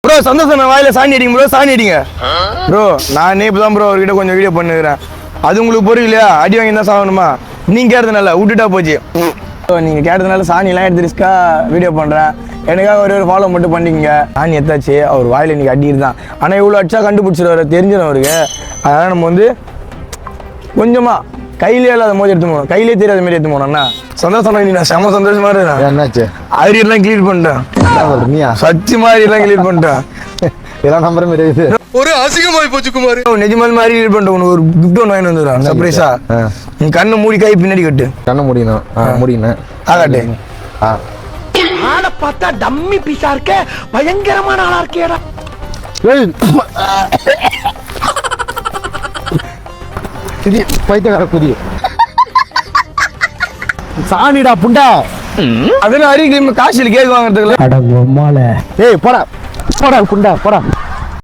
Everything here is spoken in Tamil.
ப்ரோ சந்தோஷம் நான் வாயில சாணி அடிங்க ப்ரோ சாணி அடிங்க ப்ரோ நானே இப்பதான் ப்ரோ அவர்கிட்ட கொஞ்சம் வீடியோ பண்ணுகிறேன் அது உங்களுக்கு பொருள் இல்லையா அடி வாங்கி தான் சாகணுமா நீங்க கேட்டதுனால விட்டுட்டா போச்சு நீங்க கேட்டதுனால சாணி எல்லாம் எடுத்து ரிஸ்கா வீடியோ பண்றேன் எனக்காக ஒரு ஃபாலோ மட்டும் பண்ணிக்கங்க சாணி எத்தாச்சு அவர் வாயில இன்னைக்கு அடிக்கிறது தான் ஆனா இவ்வளவு அடிச்சா கண்டுபிடிச்சிருவாரு தெரிஞ்சிடும் அவருக்கு அதனால நம்ம வந்து கொஞ்சமா கையிலே இல்லாத போது எடுத்து போகணும் கையிலே தெரியாத மாதிரி எடுத்து போனோம்னா சந்தோஷம் நான் செம சந்தோஷமா இருக்கேன் என்னாச்சு அரியெல்லாம் கிளியர் பண்ணிட்டேன் சச்சி மாதிரி எல்லாம் கிளியர் பண்ணிட்டேன் இதெல்லாம் நம்பர் மாதிரி இருக்குது ஒரு அசிங்கமாயி போச்சு குமார் நிஜமால் மாதிரி கிளியர் பண்ணிட்டேன் உனக்கு ஒரு கிஃப்ட் ஒன்று வாங்கி வந்துடுறான் சர்ப்ரைஸா நீ கண்ணை மூடி கை பின்னாடி கட்டு கண்ணை முடியணும் முடியணும் ஆகாட்டு ஆளை பார்த்தா டம்மி பீஸா இருக்க பயங்கரமான ஆளா இருக்கேடா பைத்தியக்கார புதிய சாணிடா புண்டா அதனால அரிய காசு கேக் வாங்குறதுக்குள்ள ஏய் போடா போடா புண்டா போடா